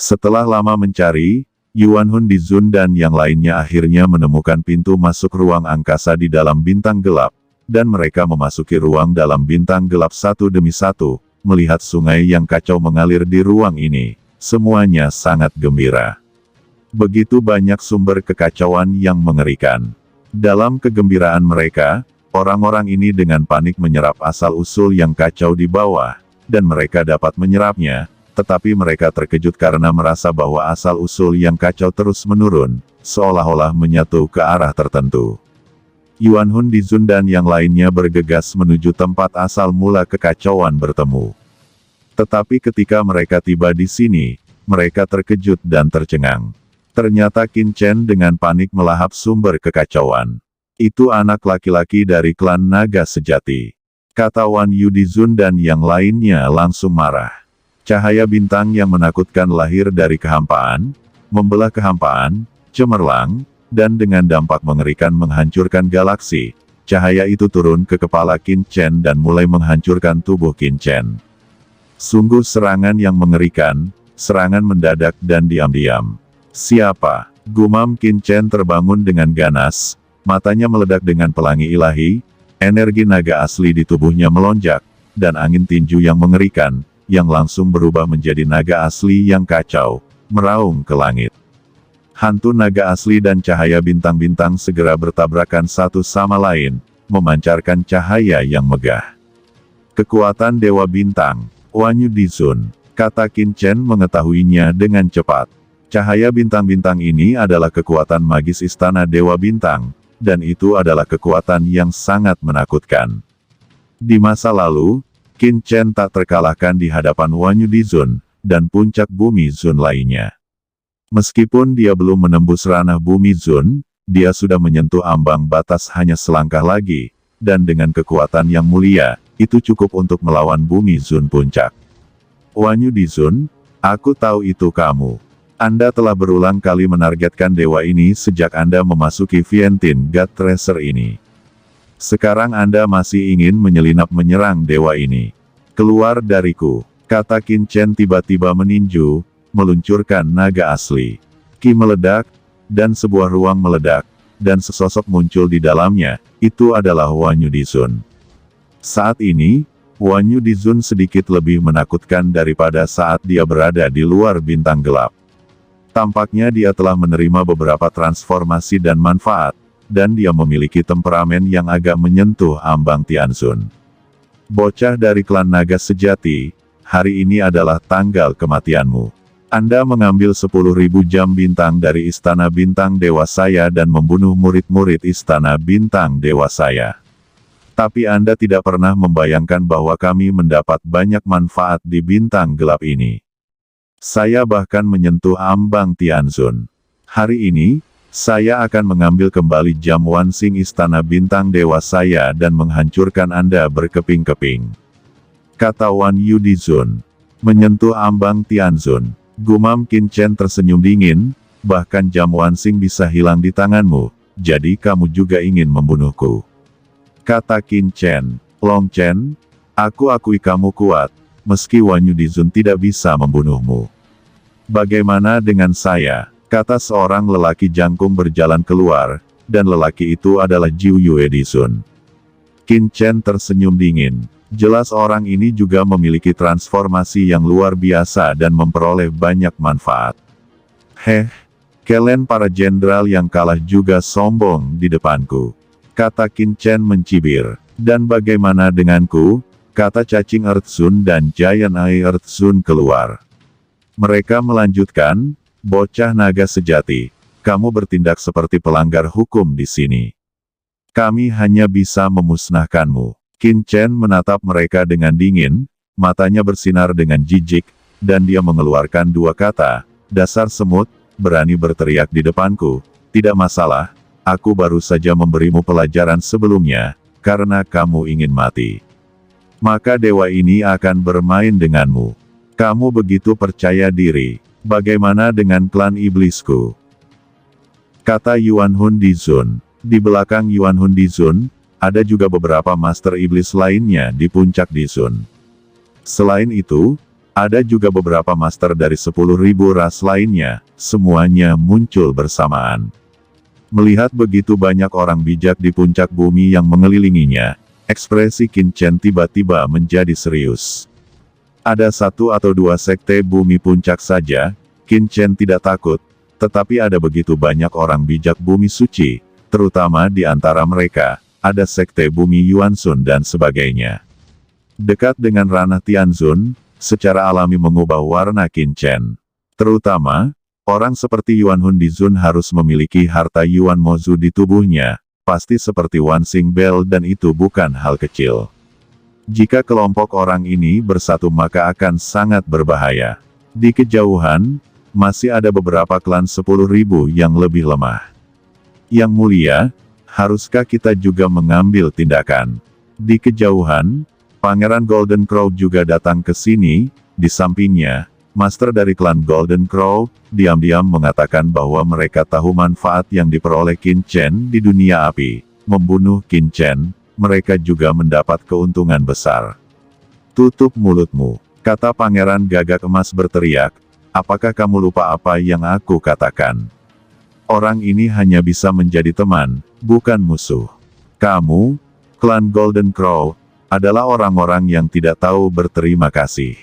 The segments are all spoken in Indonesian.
Setelah lama mencari, Yuan Hun Dizun dan yang lainnya akhirnya menemukan pintu masuk ruang angkasa di dalam bintang gelap, dan mereka memasuki ruang dalam bintang gelap satu demi satu, melihat sungai yang kacau mengalir di ruang ini. Semuanya sangat gembira. Begitu banyak sumber kekacauan yang mengerikan. Dalam kegembiraan mereka, orang-orang ini dengan panik menyerap asal-usul yang kacau di bawah, dan mereka dapat menyerapnya, tetapi mereka terkejut karena merasa bahwa asal-usul yang kacau terus menurun, seolah-olah menyatu ke arah tertentu. Yuan Hun Dizun dan yang lainnya bergegas menuju tempat asal mula kekacauan bertemu. Tetapi ketika mereka tiba di sini, mereka terkejut dan tercengang. Ternyata Qin Chen dengan panik melahap sumber kekacauan. Itu anak laki-laki dari klan naga sejati. Kata Wan Yu Dizun dan yang lainnya langsung marah. Cahaya bintang yang menakutkan lahir dari kehampaan, membelah kehampaan, cemerlang, dan dengan dampak mengerikan menghancurkan galaksi. Cahaya itu turun ke kepala Qin Chen dan mulai menghancurkan tubuh Qin Chen. Sungguh serangan yang mengerikan, serangan mendadak dan diam-diam. Siapa? Gumam Qin Chen terbangun dengan ganas, matanya meledak dengan pelangi ilahi, energi naga asli di tubuhnya melonjak, dan angin tinju yang mengerikan, yang langsung berubah menjadi naga asli yang kacau, meraung ke langit. Hantu naga asli dan cahaya bintang-bintang segera bertabrakan satu sama lain, memancarkan cahaya yang megah. Kekuatan Dewa Bintang, Wan Yu Dizun, kata Qin Chen mengetahuinya dengan cepat. Cahaya bintang-bintang ini adalah kekuatan magis Istana Dewa Bintang, dan itu adalah kekuatan yang sangat menakutkan. Di masa lalu, Qin Chen tak terkalahkan di hadapan Wan Yu Dizun, dan puncak bumi Zun lainnya. Meskipun dia belum menembus ranah bumi Zun, dia sudah menyentuh ambang batas hanya selangkah lagi, dan dengan kekuatan yang mulia, itu cukup untuk melawan bumi Zun puncak. Wan Yu Dizun, aku tahu itu kamu. Anda telah berulang kali menargetkan dewa ini sejak Anda memasuki Vientiane God Tracer ini. Sekarang Anda masih ingin menyelinap menyerang dewa ini. Keluar dariku, kata Qin Chen tiba-tiba meninju, meluncurkan naga asli. Ki meledak, dan sebuah ruang meledak, dan sesosok muncul di dalamnya, itu adalah Wan Yu Dizun. Saat ini, Wan Yu Dizun sedikit lebih menakutkan daripada saat dia berada di luar bintang gelap. Tampaknya dia telah menerima beberapa transformasi dan manfaat, dan dia memiliki temperamen yang agak menyentuh ambang Tianzun. Bocah dari klan naga sejati, hari ini adalah tanggal kematianmu. Anda mengambil 10.000 jam bintang dari Istana Bintang Dewa saya dan membunuh murid-murid Istana Bintang Dewa saya. Tapi Anda tidak pernah membayangkan bahwa kami mendapat banyak manfaat di bintang gelap ini. Saya bahkan menyentuh ambang Tianzun. Hari ini, saya akan mengambil kembali jam Wansing Istana Bintang Dewa saya dan menghancurkan Anda berkeping-keping. Kata Wan Yu Dizun. Menyentuh ambang Tianzun. Gumam Qin Chen tersenyum dingin, bahkan jam Wansing bisa hilang di tanganmu, jadi kamu juga ingin membunuhku. Kata Qin Chen. Long Chen, aku akui kamu kuat, meski Wan Yu Dizun tidak bisa membunuhmu. Bagaimana dengan saya? Kata seorang lelaki jangkung berjalan keluar, dan lelaki itu adalah Jiu Yue Dizun. Qin Chen tersenyum dingin. Jelas orang ini juga memiliki transformasi yang luar biasa dan memperoleh banyak manfaat. Kalian para jenderal yang kalah juga sombong di depanku. Kata Qin Chen mencibir. Dan bagaimana denganku? Kata cacing Earth Zun dan Giant Eye Earth Zun keluar. Mereka melanjutkan, bocah naga sejati, kamu bertindak seperti pelanggar hukum di sini. Kami hanya bisa memusnahkanmu. Qin Chen menatap mereka dengan dingin, matanya bersinar dengan jijik, dan dia mengeluarkan dua kata, dasar semut, berani berteriak di depanku, tidak masalah, aku baru saja memberimu pelajaran sebelumnya, karena kamu ingin mati. Maka dewa ini akan bermain denganmu. Kamu begitu percaya diri, bagaimana dengan klan iblisku? Kata Yuan Hun Dizun. Di belakang Yuan Hun Dizun, ada juga beberapa master iblis lainnya di puncak Dizun. Selain itu, Ada juga beberapa master dari 10.000 ras lainnya, semuanya muncul bersamaan. Melihat begitu banyak orang bijak di puncak bumi yang mengelilinginya, ekspresi Qin Chen tiba-tiba menjadi serius. Ada satu atau dua sekte bumi puncak saja, Qin Chen tidak takut, tetapi ada begitu banyak orang bijak bumi suci, terutama di antara mereka, ada sekte bumi Yuansun dan sebagainya. Dekat dengan ranah Tianzun, secara alami mengubah warna Qin Chen. Terutama, orang seperti Yuan Hun Dizun harus memiliki harta Yuan Mozu di tubuhnya, pasti seperti Wan Xing Bel dan itu bukan hal kecil. Jika kelompok orang ini bersatu maka akan sangat berbahaya. Di kejauhan, masih ada beberapa klan 10.000 yang lebih lemah. Yang mulia, haruskah kita juga mengambil tindakan? Di kejauhan, Pangeran Golden Crow juga datang ke sini, di sampingnya, Master dari klan Golden Crow, diam-diam mengatakan bahwa mereka tahu manfaat yang diperoleh Qin Chen di dunia api. Membunuh Qin Chen, mereka juga mendapat keuntungan besar. Tutup mulutmu, kata Pangeran Gagak Emas berteriak, apakah kamu lupa apa yang aku katakan? Orang ini hanya bisa menjadi teman, bukan musuh. Kamu, klan Golden Crow, adalah orang-orang yang tidak tahu berterima kasih.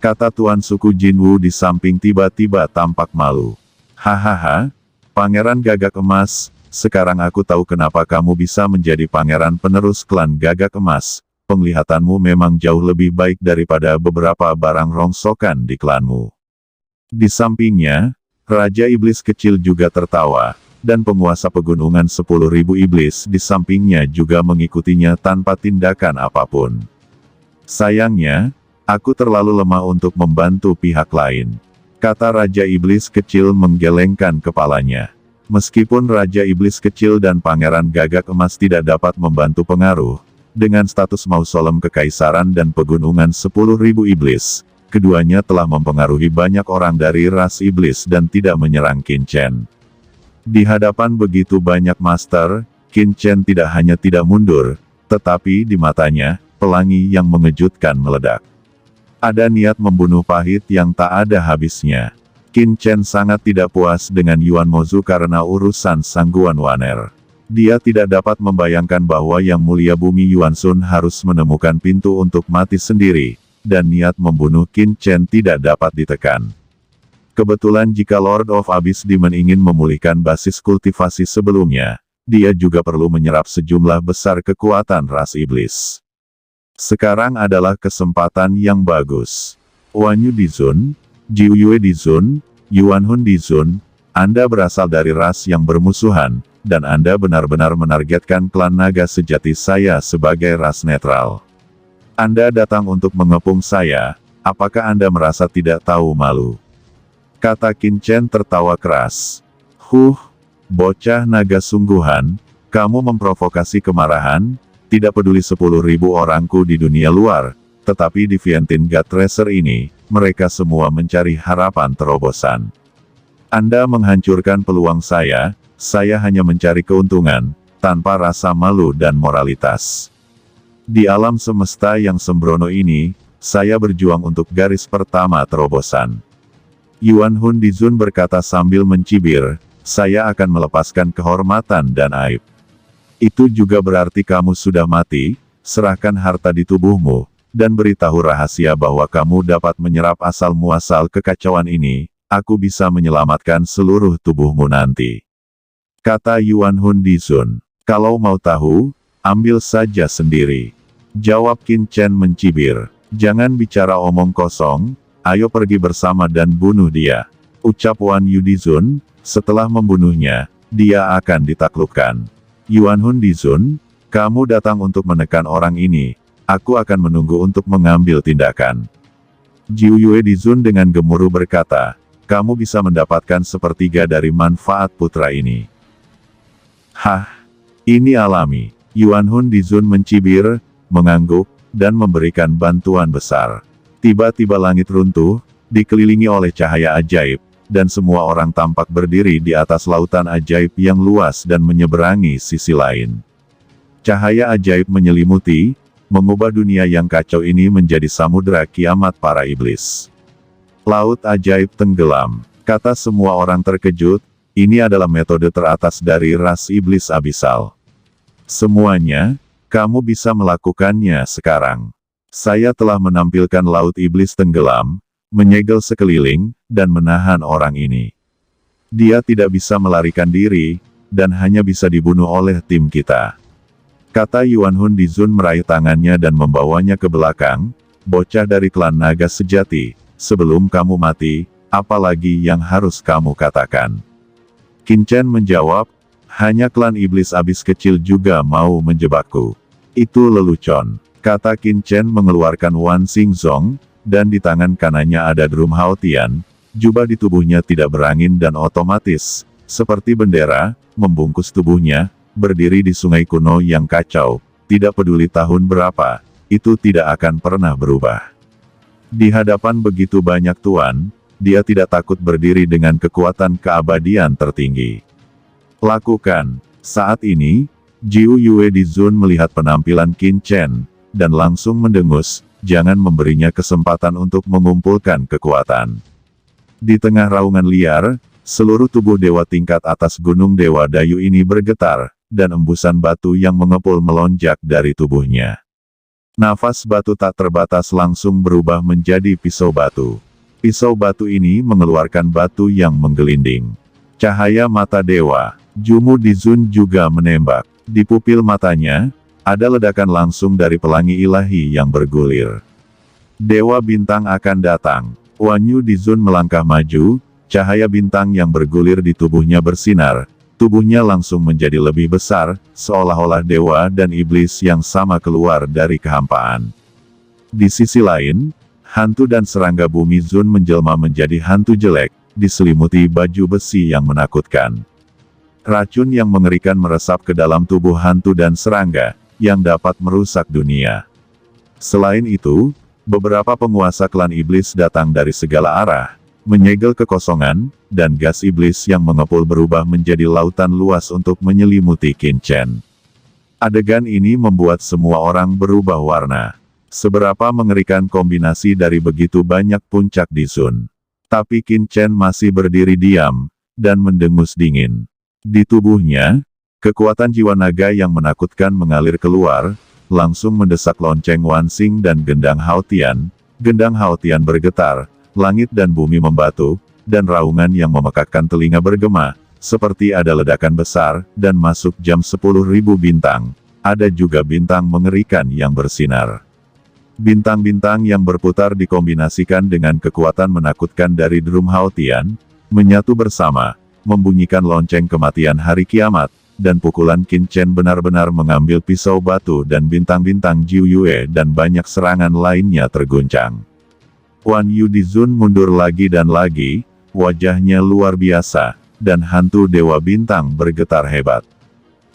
Kata Tuan suku Jinwu di samping tiba-tiba tampak malu. Hahaha, Pangeran Gagak Emas, sekarang aku tahu kenapa kamu bisa menjadi pangeran penerus klan Gagak Emas. Penglihatanmu memang jauh lebih baik daripada beberapa barang rongsokan di klanmu. Di sampingnya, Raja Iblis kecil juga tertawa. Dan penguasa pegunungan 10.000 iblis di sampingnya juga mengikutinya tanpa tindakan apapun. Sayangnya, aku terlalu lemah untuk membantu pihak lain. Kata Raja Iblis kecil menggelengkan kepalanya. Meskipun Raja Iblis kecil dan Pangeran Gagak Emas tidak dapat membantu pengaruh, dengan status mausolem kekaisaran dan pegunungan 10.000 iblis, keduanya telah mempengaruhi banyak orang dari ras iblis dan tidak menyerang Qin Chen. Di hadapan begitu banyak master, Qin Chen tidak hanya tidak mundur, tetapi di matanya, pelangi yang mengejutkan meledak. Ada niat membunuh pahit yang tak ada habisnya. Qin Chen sangat tidak puas dengan Yuan Mozu karena urusan Sangguan Waner. Dia tidak dapat membayangkan bahwa Yang Mulia Bumi Yuansun harus menemukan pintu untuk mati sendiri, dan niat membunuh Qin Chen tidak dapat ditekan. Kebetulan jika Lord of Abyss Demon ingin memulihkan basis kultivasi sebelumnya, dia juga perlu menyerap sejumlah besar kekuatan ras iblis. Sekarang adalah kesempatan yang bagus. Wanyu Dizun, Jiuyue Dizun, Yuan Hun Dizun, Anda berasal dari ras yang bermusuhan, dan Anda benar-benar menargetkan klan naga sejati saya sebagai ras netral. Anda datang untuk mengepung saya, apakah Anda merasa tidak tahu malu? Kata Qin Chen tertawa keras. Bocah naga sungguhan, kamu memprovokasi kemarahan, tidak peduli 10.000 orangku di dunia luar, tetapi di Vientiane God Tracer ini, mereka semua mencari harapan terobosan. Anda menghancurkan peluang saya hanya mencari keuntungan, tanpa rasa malu dan moralitas. Di alam semesta yang sembrono ini, saya berjuang untuk garis pertama terobosan. Yuan Hun Dizun berkata sambil mencibir, saya akan melepaskan kehormatan dan aib. Itu juga berarti kamu sudah mati, serahkan harta di tubuhmu, dan beritahu rahasia bahwa kamu dapat menyerap asal-muasal kekacauan ini, aku bisa menyelamatkan seluruh tubuhmu nanti. Kata Yuan Hun Dizun, kalau mau tahu, ambil saja sendiri. Jawab Qin Chen mencibir, jangan bicara omong kosong, ayo pergi bersama dan bunuh dia. Ucap Wan Yu Dizun, setelah membunuhnya, dia akan ditaklukkan. Yuan Hun Dizun, kamu datang untuk menekan orang ini, aku akan menunggu untuk mengambil tindakan. Jiuyue Dizun dengan gemuruh berkata, kamu bisa mendapatkan sepertiga dari manfaat putra ini. Hah, ini alami. Yuan Hun Dizun mencibir, mengangguk, dan memberikan bantuan besar. Tiba-tiba langit runtuh, dikelilingi oleh cahaya ajaib, dan semua orang tampak berdiri di atas lautan ajaib yang luas dan menyeberangi sisi lain. Cahaya ajaib menyelimuti, mengubah dunia yang kacau ini menjadi samudera kiamat para iblis. Laut ajaib tenggelam, kata semua orang terkejut, ini adalah metode teratas dari ras iblis abisal. Semuanya, kamu bisa melakukannya sekarang. Saya telah menampilkan laut iblis tenggelam, menyegel sekeliling, dan menahan orang ini. Dia tidak bisa melarikan diri, dan hanya bisa dibunuh oleh tim kita. Kata Yuan Hun Dizun meraih tangannya dan membawanya ke belakang, bocah dari klan naga sejati, sebelum kamu mati, apalagi yang harus kamu katakan? Qin Chen menjawab, hanya klan iblis abis kecil juga mau menjebakku. Itu lelucon, kata Qin Chen mengeluarkan Wan Xing Zong, dan di tangan kanannya ada drum Haotian, jubah di tubuhnya tidak berangin dan otomatis, seperti bendera, membungkus tubuhnya, berdiri di sungai kuno yang kacau, tidak peduli tahun berapa, itu tidak akan pernah berubah. Di hadapan begitu banyak tuan, dia tidak takut berdiri dengan kekuatan keabadian tertinggi. Lakukan. Saat ini, Jiu Yue Dizun melihat penampilan Qin Chen, dan langsung mendengus, jangan memberinya kesempatan untuk mengumpulkan kekuatan. Di tengah raungan liar, seluruh tubuh dewa tingkat atas Gunung Dewa Dayu ini bergetar, dan embusan batu yang mengepul melonjak dari tubuhnya. Nafas batu tak terbatas langsung berubah menjadi pisau batu. Pisau batu ini mengeluarkan batu yang menggelinding. Cahaya mata dewa, Jumu Dizun juga menembak. Di pupil matanya, ada ledakan langsung dari pelangi ilahi yang bergulir. Dewa bintang akan datang. Wanyu Dizun melangkah maju, cahaya bintang yang bergulir di tubuhnya bersinar. Tubuhnya langsung menjadi lebih besar, seolah-olah dewa dan iblis yang sama keluar dari kehampaan. Di sisi lain, hantu dan serangga bumi Zun menjelma menjadi hantu jelek, diselimuti baju besi yang menakutkan. Racun yang mengerikan meresap ke dalam tubuh hantu dan serangga, yang dapat merusak dunia. Selain itu, beberapa penguasa klan iblis datang dari segala arah, menyegel kekosongan, dan gas iblis yang mengepul berubah menjadi lautan luas untuk menyelimuti Qin Chen. Adegan ini membuat semua orang berubah warna. Seberapa mengerikan kombinasi dari begitu banyak puncak di Zun. Tapi Qin Chen masih berdiri diam, dan mendengus dingin. Di tubuhnya, kekuatan jiwa naga yang menakutkan mengalir keluar, langsung mendesak lonceng Wan Xing dan gendang Haotian. Gendang Haotian bergetar, langit dan bumi membatu, dan raungan yang memekakkan telinga bergema, seperti ada ledakan besar, dan masuk jam 10.000 bintang. Ada juga bintang mengerikan yang bersinar. Bintang-bintang yang berputar dikombinasikan dengan kekuatan menakutkan dari drum Haotian, menyatu bersama, membunyikan lonceng kematian hari kiamat, dan pukulan Qin Chen benar-benar mengambil pisau batu dan bintang-bintang Jiu Yue dan banyak serangan lainnya terguncang. Wan Yu Dizun mundur lagi dan lagi, wajahnya luar biasa, dan hantu Dewa Bintang bergetar hebat.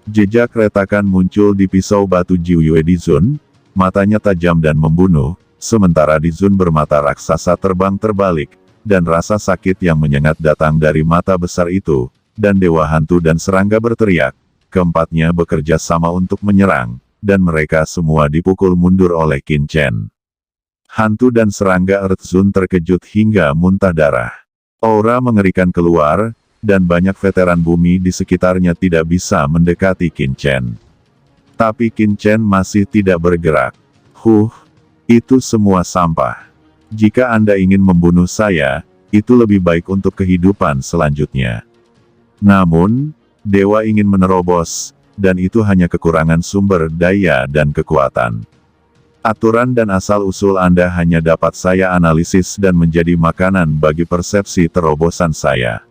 Jejak retakan muncul di pisau batu Jiu Yue Dizun, matanya tajam dan membunuh, sementara Dizun bermata raksasa terbang terbalik, dan rasa sakit yang menyengat datang dari mata besar itu, dan Dewa Hantu dan Serangga berteriak, keempatnya bekerja sama untuk menyerang, dan mereka semua dipukul mundur oleh Qin Chen. Hantu dan serangga Earth Zun terkejut hingga muntah darah. Aura mengerikan keluar, dan banyak veteran bumi di sekitarnya tidak bisa mendekati Qin Chen. Tapi Qin Chen masih tidak bergerak. Itu semua sampah. Jika Anda ingin membunuh saya, itu lebih baik untuk kehidupan selanjutnya. Namun, Dewa ingin menerobos, dan itu hanya kekurangan sumber daya dan kekuatan. Aturan dan asal-usul Anda hanya dapat saya analisis dan menjadi makanan bagi persepsi terobosan saya.